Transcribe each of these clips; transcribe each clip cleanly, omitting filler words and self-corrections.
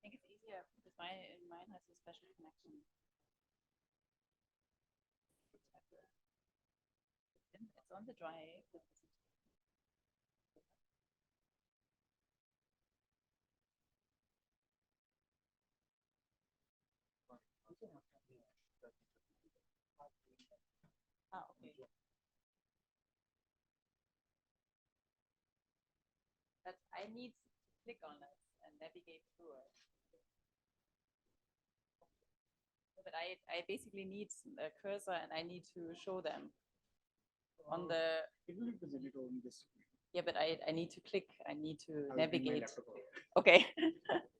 think it's easier because mine has a special connection. It's on the drive. Ah, okay. But I need to click on it and navigate through it. But I basically need a cursor and I need to show them on the. Yeah, but I need to click. I need to navigate. Okay.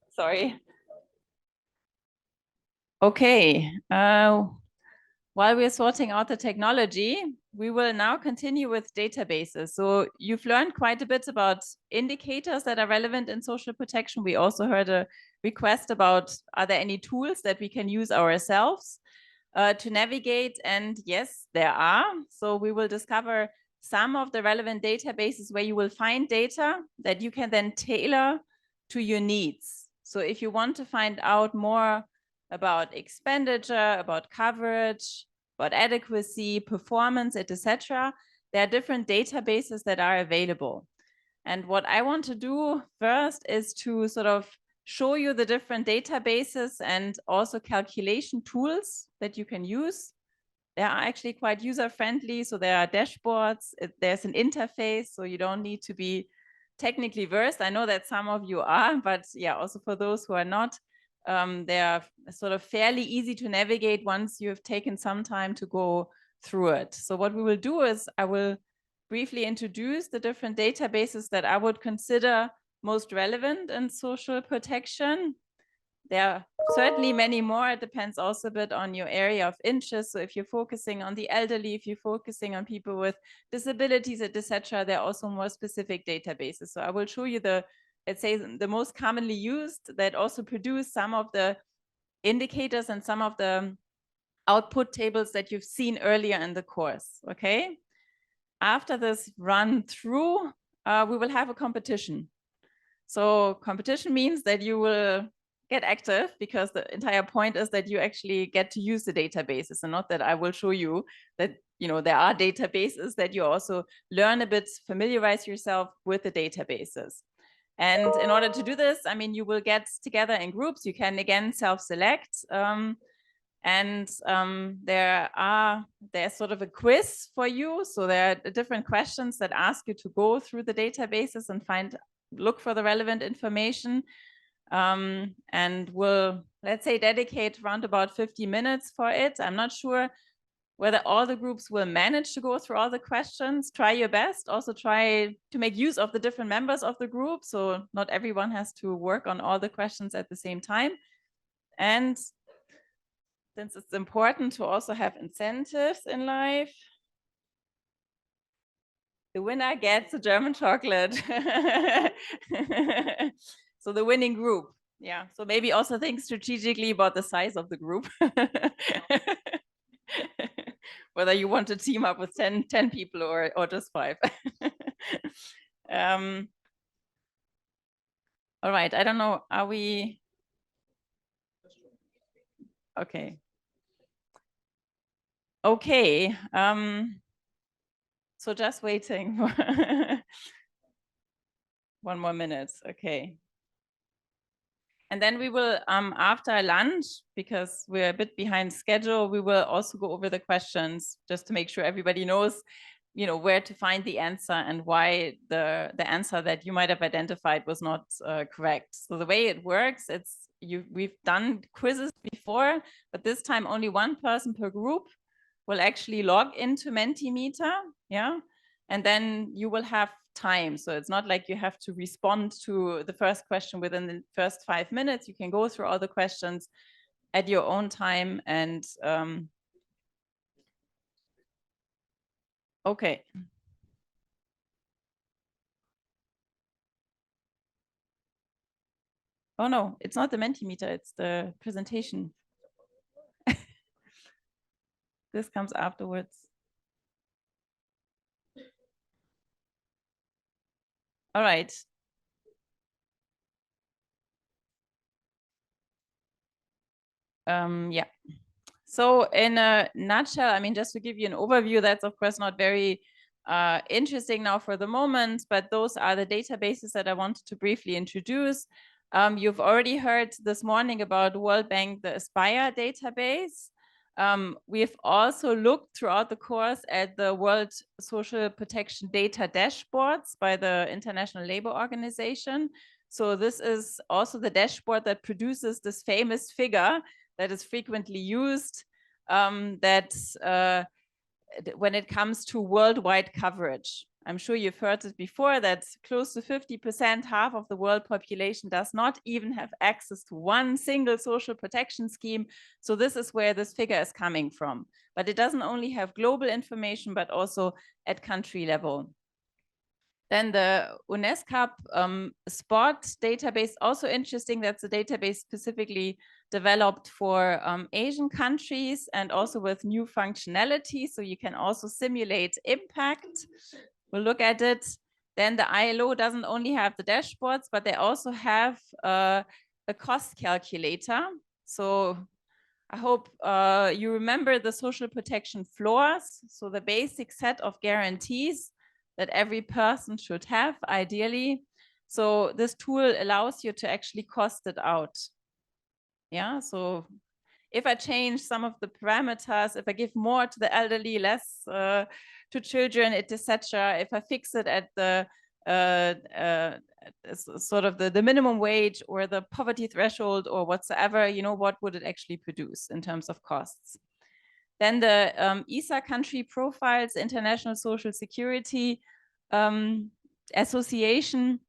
Sorry. Okay. While we're sorting out the technology, we will now continue with databases. So you've learned quite a bit about indicators that are relevant in social protection. We also heard a request about, are there any tools that we can use ourselves to navigate? And yes, there are. So we will discover some of the relevant databases where you will find data that you can then tailor to your needs. So if you want to find out more about expenditure, about coverage, about adequacy, performance, etc., there are different databases that are available. And what I want to do first is to sort of show you the different databases and also calculation tools that you can use. They are actually quite user-friendly. So there are dashboards, there's an interface, so you don't need to be technically versed. I know that some of you are, but yeah, also for those who are not, they are sort of fairly easy to navigate once you have taken some time to go through it. So what we will do is I will briefly introduce the different databases that I would consider most relevant in social protection. There are certainly many more. It depends also a bit on your area of interest. So if you're focusing on the elderly, if you're focusing on people with disabilities, etc., there are also more specific databases. So I will show you the, let's say, the most commonly used that also produce some of the indicators and some of the output tables that you've seen earlier in the course, okay? After this run through, we will have a competition. So competition means that you will get active because the entire point is that you actually get to use the databases and not that I will show you that, you know, there are databases, that you also learn a bit, familiarize yourself with the databases. And in order to do this, I mean, you will get together in groups. You can again self-select. There's sort of a quiz for you. So there are different questions that ask you to go through the databases and look for the relevant information. And we'll, let's say, dedicate around about 50 minutes for it. I'm not sure whether all the groups will manage to go through all the questions. Try your best. Also try to make use of the different members of the group. So not everyone has to work on all the questions at the same time. And since it's important to also have incentives in life, the winner gets a German chocolate. So the winning group. Yeah. So maybe also think strategically about the size of the group. Whether you want to team up with 10 people or just 5. All right. I don't know. Are we? Okay. Okay. So just waiting. One more minute. Okay. And then we will, after lunch, because we're a bit behind schedule, we will also go over the questions just to make sure everybody knows, you know, where to find the answer and why the answer that you might have identified was not correct. So the way it works, we've done quizzes before, but this time only one person per group will actually log into Mentimeter, yeah, and then you will have time. So it's not like you have to respond to the first question within the first 5 minutes. You can go through all the questions at your own time. And okay. Oh no, it's not the Mentimeter, it's the presentation. this comes afterwards. All right. Yeah. So in a nutshell, I mean, just to give you an overview, that's of course not very interesting now for the moment, but those are the databases that I wanted to briefly introduce. You've already heard this morning about World Bank, the Aspire database. We've also looked throughout the course at the World Social Protection Data Dashboards by the International Labour Organization. So this is also the dashboard that produces this famous figure that is frequently used, that when it comes to worldwide coverage. I'm sure you've heard it before, that close to 50%, half of the world population does not even have access to one single social protection scheme. So this is where this figure is coming from. But it doesn't only have global information, but also at country level. Then the UNESCAP Spot database, also interesting. That's a database specifically developed for Asian countries and also with new functionality. So you can also simulate impact. We'll look at it. Then the ILO doesn't only have the dashboards, but they also have a cost calculator. So I hope you remember the social protection floors. So the basic set of guarantees that every person should have, ideally. So this tool allows you to actually cost it out. Yeah, so if I change some of the parameters, if I give more to the elderly, less to children, etc., if I fix it at the sort of the minimum wage or the poverty threshold or whatsoever, you know, what would it actually produce in terms of costs? Then the ISA country profiles, International Social Security Association,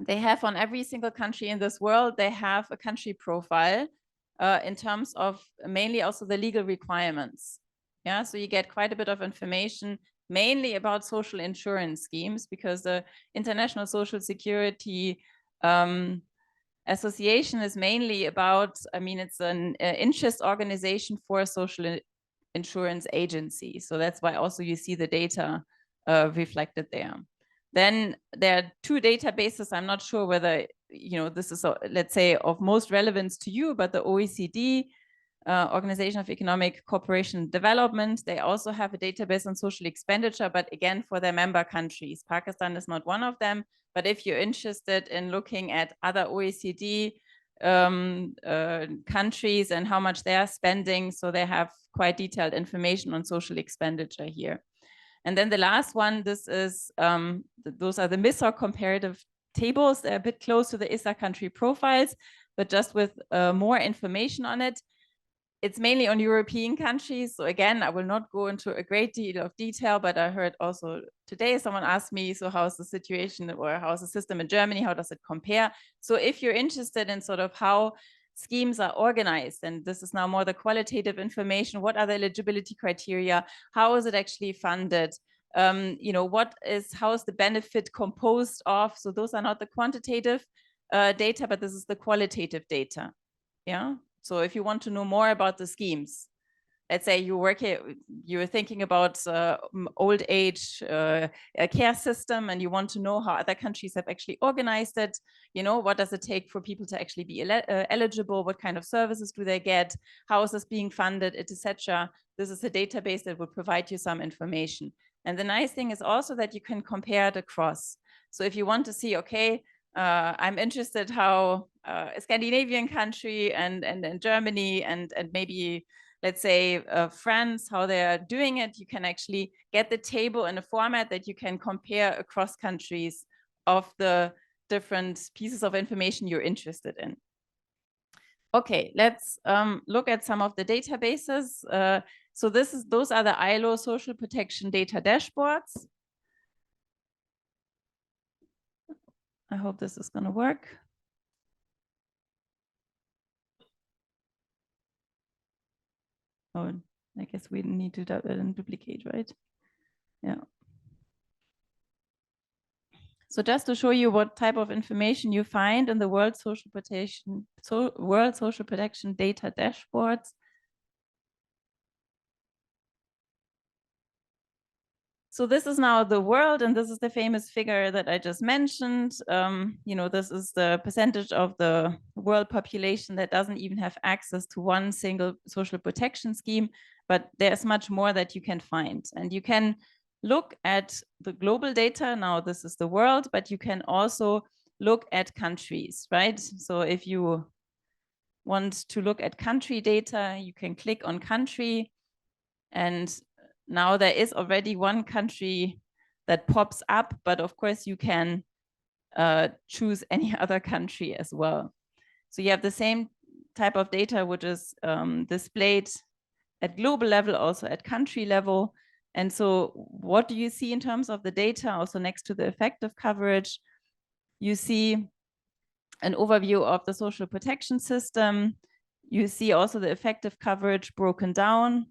they have on every single country in this world, they have a country profile in terms of mainly also the legal requirements. Yeah, so you get quite a bit of information, mainly about social insurance schemes, because the International Social Security Association is mainly about, I mean, it's an interest organization for social insurance agency. So that's why also you see the data reflected there. Then there are two databases. I'm not sure whether, you know, this is, let's say, of most relevance to you, but the OECD, Organization of Economic Cooperation and Development, they also have a database on social expenditure, but again, for their member countries. Pakistan is not one of them, but if you're interested in looking at other OECD countries and how much they are spending, so they have quite detailed information on social expenditure here. And then the last one, this is, those are the MISOC comparative tables. They're a bit close to the ISA country profiles, but just with more information on it. It's mainly on European countries. So again, I will not go into a great deal of detail, but I heard also today someone asked me, so how's the situation or how's the system in Germany? How does it compare? So if you're interested in sort of how schemes are organized, and this is now more the qualitative information, what are the eligibility criteria? How is it actually funded? You know, how is the benefit composed of? So those are not the quantitative data, but this is the qualitative data. Yeah. So if you want to know more about the schemes, let's say you're thinking about old age care system, and you want to know how other countries have actually organized it. You know, what does it take for people to actually be eligible? What kind of services do they get? How is this being funded, etc. This is a database that will provide you some information. And the nice thing is also that you can compare it across. So if you want to see, okay, I'm interested how a Scandinavian country and Germany and maybe, let's say, France, how they are doing it, you can actually get the table in a format that you can compare across countries of the different pieces of information you're interested in. Okay, let's look at some of the databases. So those are the ILO social protection data dashboards. I hope this is going to work. Oh, I guess we need to duplicate, right? Yeah. So just to show you what type of information you find in the World Social Protection Data Dashboards. So this is now the world, and this is the famous figure that I just mentioned. You know, this is the percentage of the world population that doesn't even have access to one single social protection scheme, but there's much more that you can find. And you can look at the global data. Now this is the world, but you can also look at countries, right? So if you want to look at country data, you can click on country, and now there is already one country that pops up, but of course you can choose any other country as well. So you have the same type of data, which is displayed at global level, also at country level. And so what do you see in terms of the data? Also next to the effective coverage, you see an overview of the social protection system. You see also the effective coverage broken down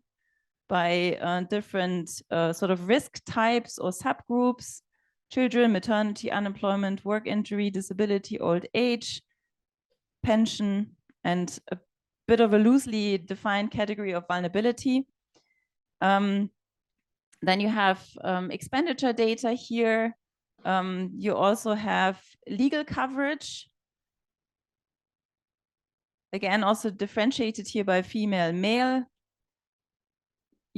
by different sort of risk types or subgroups: children, maternity, unemployment, work injury, disability, old age, pension, and a bit of a loosely defined category of vulnerability. Then you have expenditure data here. You also have legal coverage. Again, also differentiated here by female, male.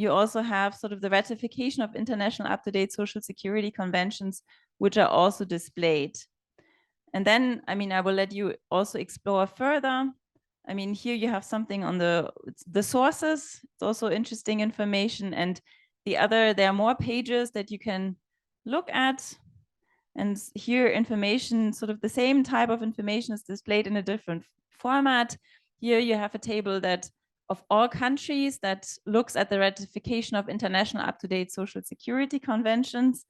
You also have sort of the ratification of international up-to-date social security conventions, which are also displayed. And then, I mean, I will let you also explore further. I mean, here you have something on the sources. It's also interesting information. And there are more pages that you can look at. And here information, sort of the same type of information, is displayed in a different format. Here you have a table that of all countries that looks at the ratification of international up-to-date social security conventions.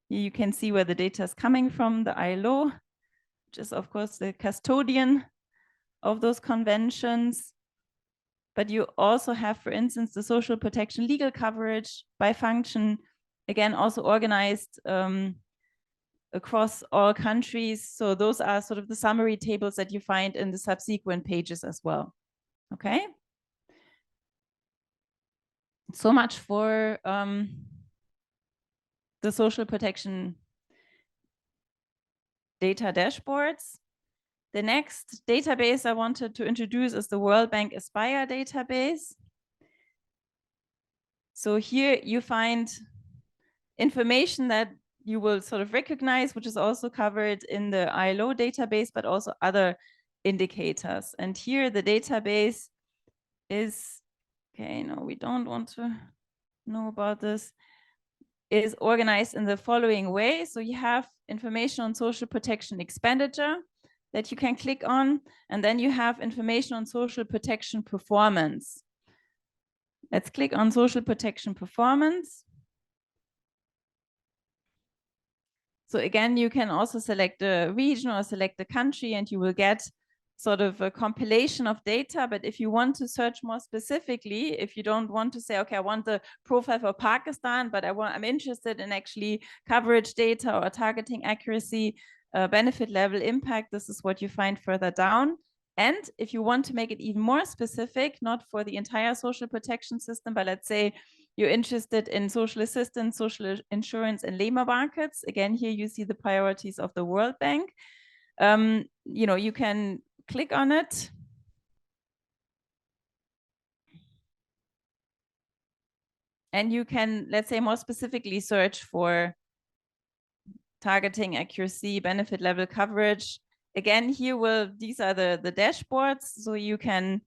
Here you can see where the data is coming from, the ILO, which is of course the custodian of those conventions. But you also have, for instance, the social protection legal coverage by function, again, also organized across all countries. So those are sort of the summary tables that you find in the subsequent pages as well. Okay. So much for the social protection data dashboards. The next database I wanted to introduce is the World Bank Aspire database. So here you find information that you will sort of recognize, which is also covered in the ILO database, but also other indicators. And here the database is, okay, no, we don't want to know about this, is organized in the following way. So you have information on social protection expenditure that you can click on, and then you have information on social protection performance. Let's click on social protection performance. So again, you can also select a region or select a country, and you will get sort of a compilation of data. But if you want to search more specifically, if you don't want to say, okay, I want the profile for Pakistan, but I'm interested in actually coverage data or targeting accuracy, benefit level, impact, this is what you find further down. And if you want to make it even more specific, not for the entire social protection system, but let's say you're interested in social assistance, social insurance, and labor markets. Again, here you see the priorities of the World Bank. You know, you can click on it. And you can, let's say, more specifically search for targeting accuracy, benefit level coverage. Again, here these are the dashboards. So you can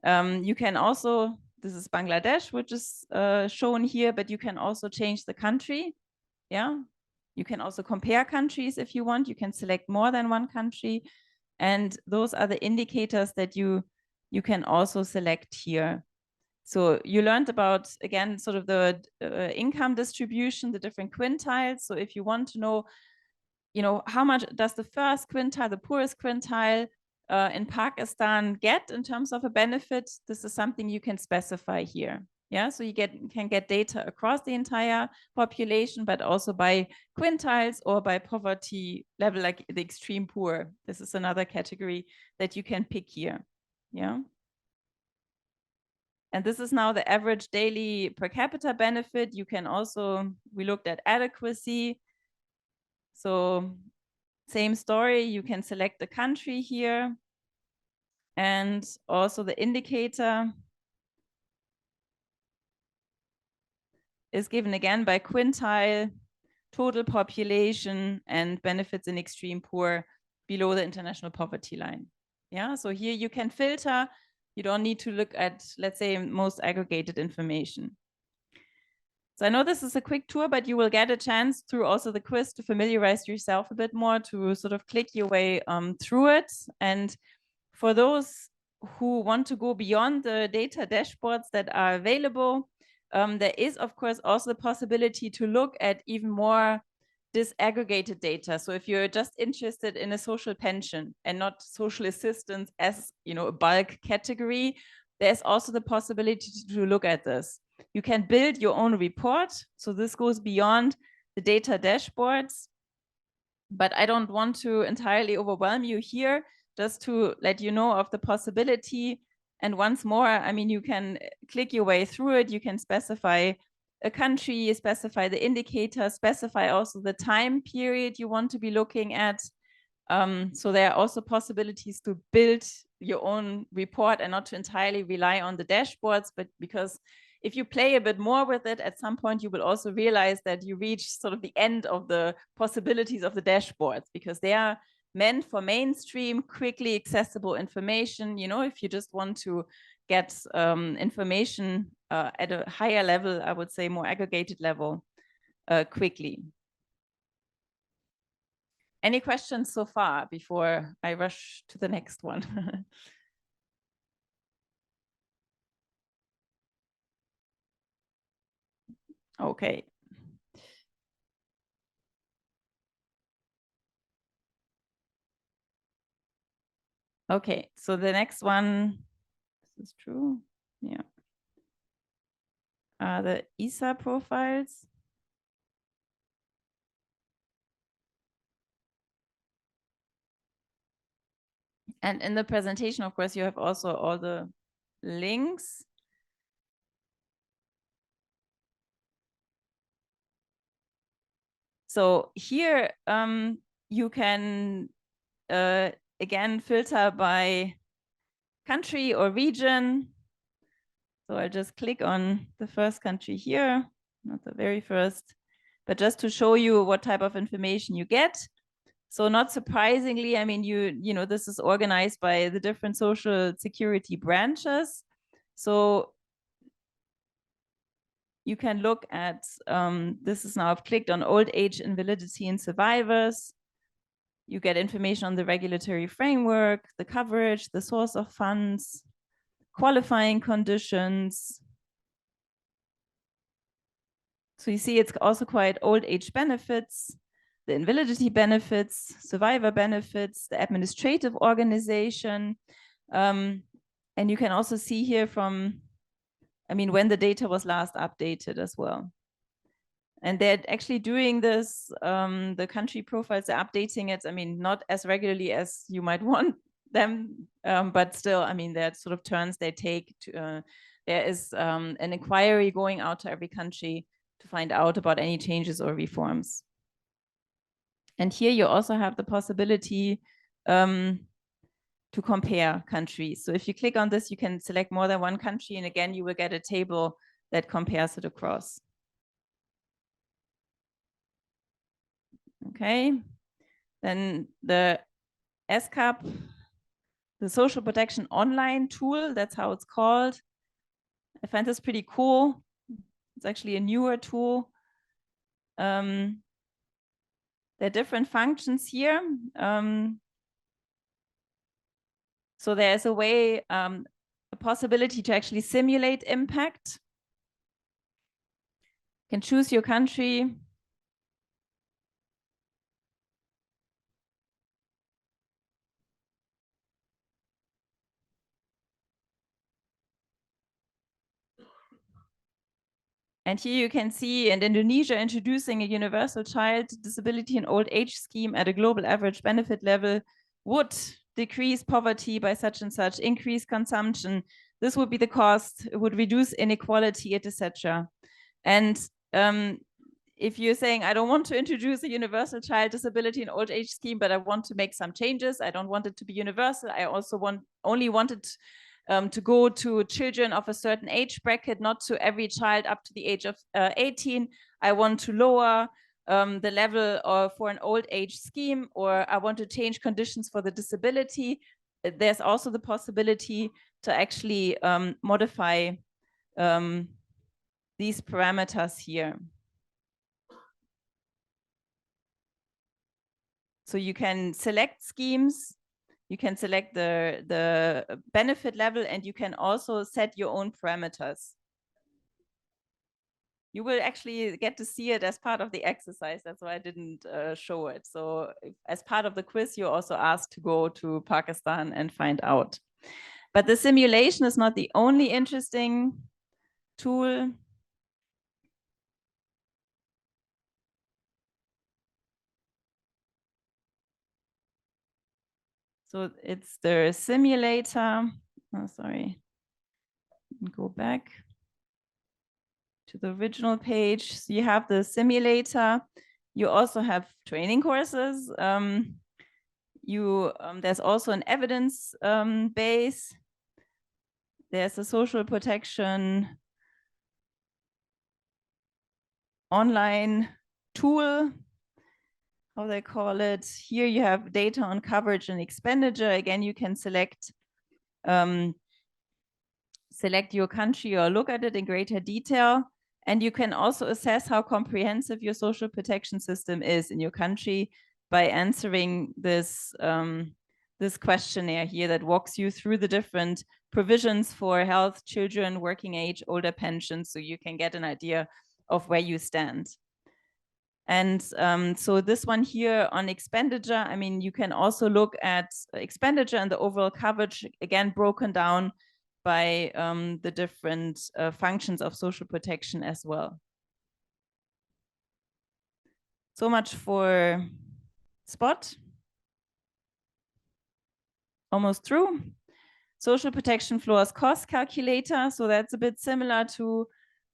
also, this is Bangladesh, which is shown here, but you can also change the country. Yeah, you can also compare countries if you want. You can select more than one country. And those are the indicators that you can also select here. So you learned about, again, sort of the income distribution, the different quintiles. So if you want to know, you know, how much does the first quintile, the poorest quintile in Pakistan get in terms of a benefit, this is something you can specify here. Yeah, so you can get data across the entire population, but also by quintiles or by poverty level, like the extreme poor. This is another category that you can pick here. Yeah. And this is now the average daily per capita benefit. You can also, we looked at adequacy. So same story, you can select the country here and also the indicator is given again by quintile, total population, and benefits in extreme poor below the international poverty line. Yeah, so here you can filter. You don't need to look at, let's say, most aggregated information. So I know this is a quick tour, but you will get a chance through also the quiz to familiarize yourself a bit more, to sort of click your way through it. And for those who want to go beyond the data dashboards that are available, there is, of course, also the possibility to look at even more disaggregated data. So if you're just interested in a social pension and not social assistance as, you know, a bulk category, there's also the possibility to look at this. You can build your own report. So this goes beyond the data dashboards. But I don't want to entirely overwhelm you here, just to let you know of the possibility. And once more, I mean, you can click your way through it. You can specify a country, specify the indicator, specify also the time period you want to be looking at. So there are also possibilities to build your own report and not to entirely rely on the dashboards, but because if you play a bit more with it, at some point you will also realize that you reach sort of the end of the possibilities of the dashboards, because they are meant for mainstream, quickly accessible information. You know, if you just want to get information at a higher level, I would say more aggregated level quickly. Any questions so far before I rush to the next one? Okay. Okay, so the next one, this is true, yeah. The ESA profiles. And in the presentation, of course, you have also all the links. So here you can, again, filter by country or region. So I'll just click on the first country here, not the very first, but just to show you what type of information you get. So not surprisingly, I mean, you know, this is organized by the different social security branches. So you can look at, this is now, I've clicked on old age, invalidity, and survivors. You get information on the regulatory framework, the coverage, the source of funds, qualifying conditions. So you see it's also quite old age benefits, the invalidity benefits, survivor benefits, the administrative organization. And you can also see here from, I mean, when the data was last updated as well. And they're actually doing this, the country profiles, they're updating it, I mean, not as regularly as you might want them, but still, I mean, there are sort of turns they take. There is an inquiry going out to every country to find out about any changes or reforms. And here you also have the possibility to compare countries. So if you click on this, you can select more than one country, and again, you will get a table that compares it across. Okay, then the SCAP, the Social Protection Online tool, that's how it's called. I find this pretty cool. It's actually a newer tool. There are different functions here. So there's a way, a possibility to actually simulate impact. You can choose your country. And here you can see in Indonesia introducing a universal child disability and old age scheme at a global average benefit level would decrease poverty by such and such, increase consumption. this would be the cost. It would reduce inequality, etc. And if you're saying, I don't want to introduce a universal child disability and old age scheme, but I want to make some changes, I don't want it to be universal. I also only want it to go to children of a certain age bracket, not to every child up to the age of 18. I want to lower the level for an old age scheme, or I want to change conditions for the disability. There's also the possibility to actually modify these parameters here. So you can select schemes, you can select the benefit level, and you can also set your own parameters. You will actually get to see it as part of the exercise. That's why I didn't show it. So as part of the quiz, you're also asked to go to Pakistan and find out. But the simulation is not the only interesting tool. So it's the simulator. Oh, sorry. Go back to the original page. So you have the simulator. You also have training courses. There's also an evidence base. There's a social protection online tool, how they call it. Here you have data on coverage and expenditure. Again, you can select your country or look at it in greater detail. And you can also assess how comprehensive your social protection system is in your country by answering this, this questionnaire here that walks you through the different provisions for health, children, working age, older pensions, so you can get an idea of where you stand. And so this one here on expenditure, I mean, you can also look at expenditure and the overall coverage, again, broken down by the different functions of social protection as well. So much for Spot. Almost through. Social protection floors cost calculator. So that's a bit similar to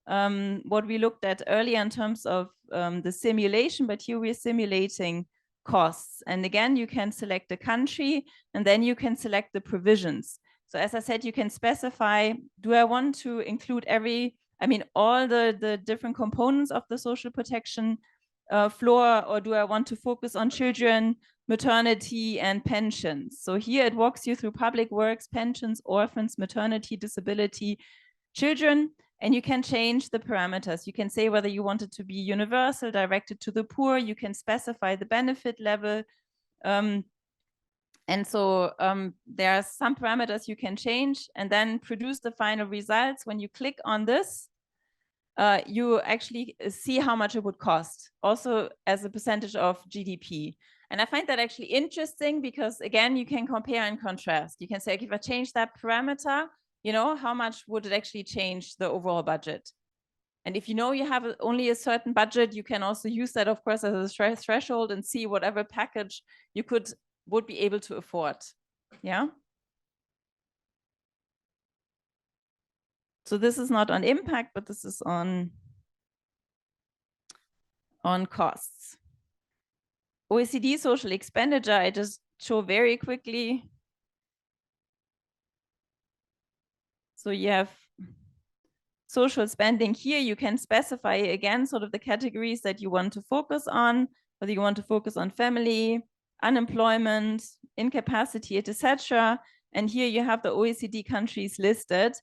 what we looked at earlier in terms of the simulation, but here we're simulating costs. And again, you can select the country and then you can select the provisions. So as I said, you can specify, do I want to include all the different components of the social protection floor, or do I want to focus on children, maternity, and pensions? So here it walks you through public works, pensions, orphans, maternity, disability, children, and you can change the parameters. You can say whether you want it to be universal, directed to the poor. You can specify the benefit level. And so there are some parameters you can change and then produce the final results. When you click on this, you actually see how much it would cost, also as a percentage of GDP. And I find that actually interesting because, again, you can compare and contrast. You can say, okay, if I change that parameter, you know, how much would it actually change the overall budget? And if you know you have only a certain budget, you can also use that, of course, as a threshold and see whatever package you would be able to afford. Yeah. So this is not on impact, but this is on costs. OECD social expenditure, I just show very quickly. So you have social spending here. You can specify again sort of the categories that you want to focus on, whether you want to focus on family, unemployment, incapacity, etc. And here you have the OECD countries listed,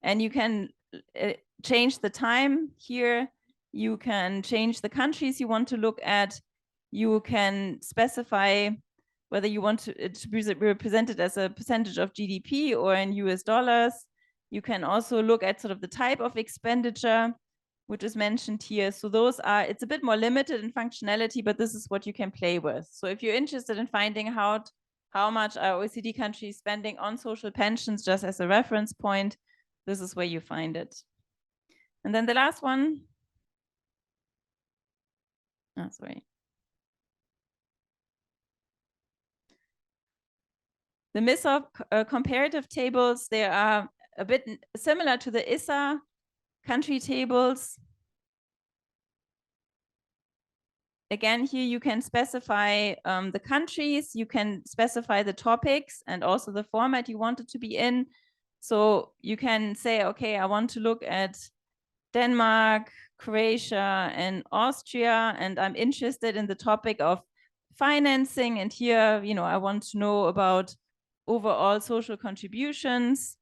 and you can change the time here. You can change the countries you want to look at. You can specify whether you want it to be represented as a percentage of GDP or in US dollars. You can also look at sort of the type of expenditure, which is mentioned here. So those are, it's a bit more limited in functionality, but this is what you can play with. So if you're interested in finding out how much are OECD countries spending on social pensions, just as a reference point, this is where you find it. And then the last one. Oh, sorry. The myth of comparative tables, there are a bit similar to the ISA country tables. Again, here you can specify the countries, you can specify the topics and also the format you want it to be in. So you can say, okay, I want to look at Denmark, Croatia, and Austria, and I'm interested in the topic of financing. And here, you know, I want to know about overall social contributions.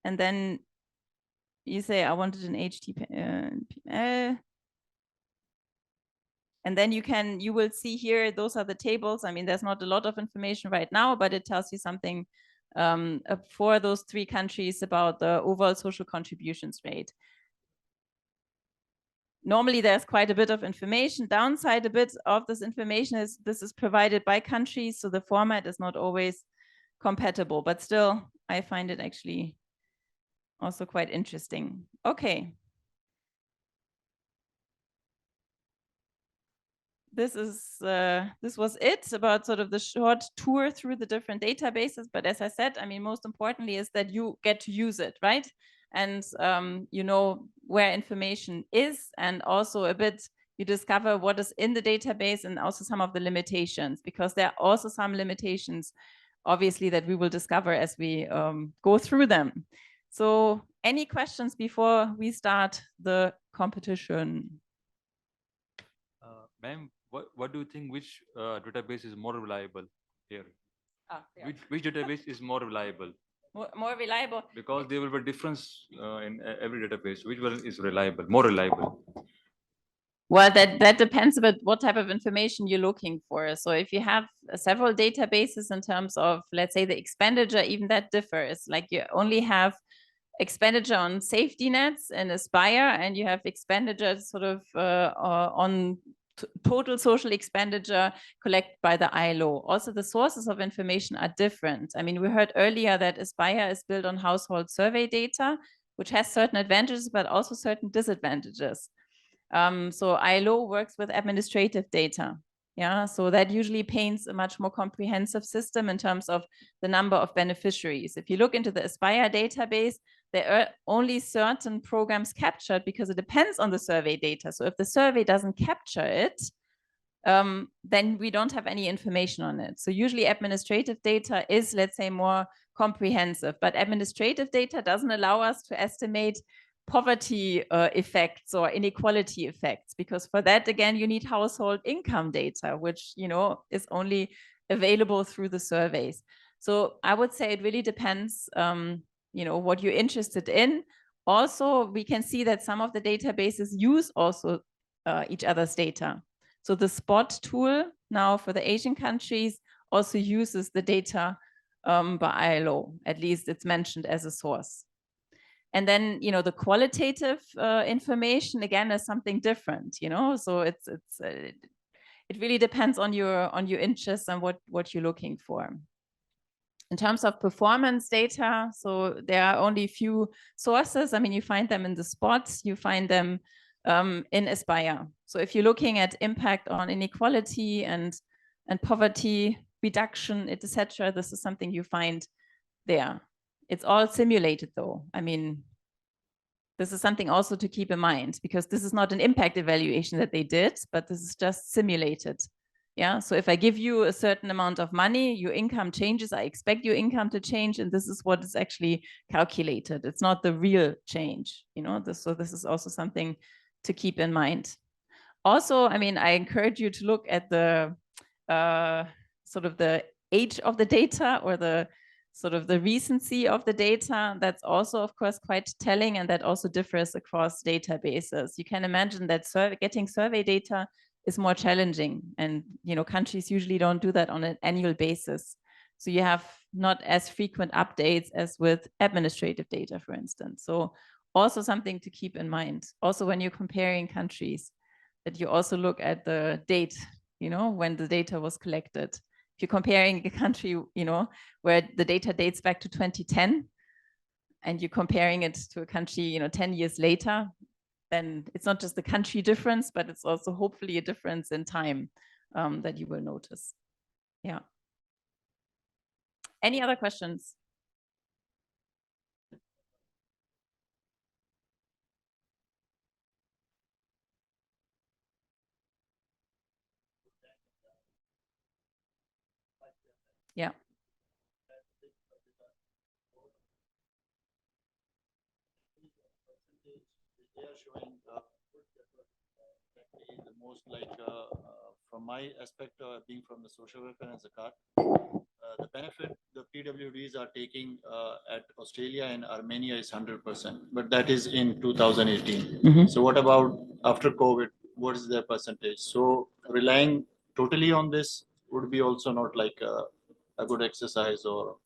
And then you say, I wanted an HTML. And then you will see here, those are the tables. I mean, there's not a lot of information right now, but it tells you something for those 3 countries about the overall social contributions rate. Normally, there's quite a bit of information. Downside a bit of this information is this is provided by countries, so the format is not always compatible, but still, I find it actually also quite interesting. Okay. This was it about sort of the short tour through the different databases. But as I said, I mean, most importantly is that you get to use it, right? And you know where information is, and also a bit you discover what is in the database and also some of the limitations, because there are also some limitations, obviously, that we will discover as we go through them. So any questions before we start the competition? Ma'am, what do you think, which database is more reliable here? Yeah. Which database is more reliable? More reliable? Because there will be a difference in every database. Which one is reliable, more reliable? Well, that depends a bit what type of information you're looking for. So if you have several databases in terms of, let's say, the expenditure, even that differs. Like you only have expenditure on safety nets and Aspire, and you have expenditure sort of on total social expenditure collected by the ILO. Also, the sources of information are different. I mean, we heard earlier that Aspire is built on household survey data, which has certain advantages, but also certain disadvantages. So ILO works with administrative data. Yeah, so that usually paints a much more comprehensive system in terms of the number of beneficiaries. If you look into the Aspire database, there are only certain programs captured because it depends on the survey data. So if the survey doesn't capture it, then we don't have any information on it. So usually administrative data is, let's say, more comprehensive, but administrative data doesn't allow us to estimate poverty effects or inequality effects, because for that, again, you need household income data, which, you know, is only available through the surveys. So I would say it really depends, you know, what you're interested in. Also, we can see that some of the databases use also each other's data. So the SPOT tool now for the Asian countries also uses the data by ILO. At least it's mentioned as a source. And then, you know, the qualitative information again is something different, you know. So it really depends on your interests and what you're looking for. In terms of performance data, so there are only a few sources. I mean, you find them in the SPOT, you find them in Aspire. So if you're looking at impact on inequality and poverty reduction, etc., this is something you find there. It's all simulated though. I mean, this is something also to keep in mind, because this is not an impact evaluation that they did, but this is just simulated. Yeah, so if I give you a certain amount of money, your income changes, I expect your income to change, and this is what is actually calculated. It's not the real change, you know, so this is also something to keep in mind. Also, I mean, I encourage you to look at the sort of the age of the data, or the sort of the recency of the data. That's also, of course, quite telling, and that also differs across databases. You can imagine that getting survey data is more challenging, and, you know, countries usually don't do that on an annual basis. So you have not as frequent updates as with administrative data, for instance. So also something to keep in mind. Also, when you're comparing countries, that you also look at the date, you know, when the data was collected. If you're comparing a country, you know, where the data dates back to 2010, and you're comparing it to a country, you know, 10 years later, then it's not just the country difference, but it's also hopefully a difference in time that you will notice. Yeah. Any other questions? Yeah. They are showing the most like from my aspect being from the social welfare and zakat, the benefit the PWDs are taking at Australia and Armenia is 100%, but that is in 2018. Mhm. So what about after COVID? What is their percentage? So relying totally on this would be also not like a good exercise or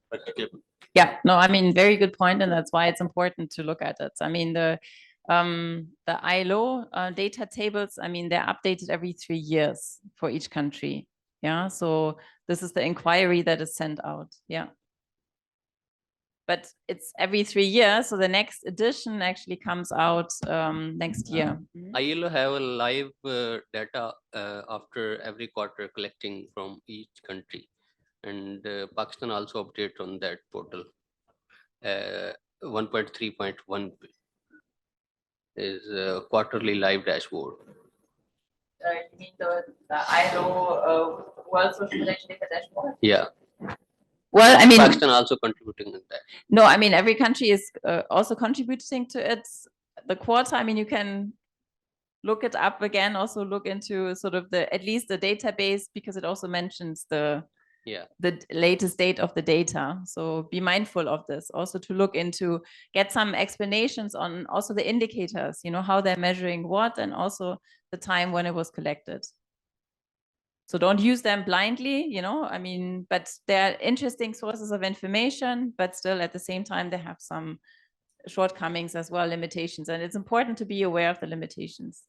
practicable. Yeah, no, I mean, very good point, and that's why it's important to look at it. I mean, the ILO data tables, I mean, they're updated every 3 years for each country. Yeah, so this is the inquiry that is sent out. Yeah. But it's every 3 years, so the next edition actually comes out next year. ILO have a live data after every quarter collecting from each country, and Pakistan also update on that portal. 1.3.1 is a quarterly live dashboard. You mean the ILO World Social Protection Data Dashboard? Yeah, Well, I mean, Pakistan also contributing in that. no, I mean, every country is also contributing to it. The quarter, I mean, you can look it up again, also look into sort of at least the database, because it also mentions the latest date of the data. So be mindful of this, also to look into, get some explanations on also the indicators, you know, how they're measuring what, and also the time when it was collected. So don't use them blindly, you know, I mean, but they're interesting sources of information, but still at the same time, they have some shortcomings as well, limitations. And it's important to be aware of the limitations.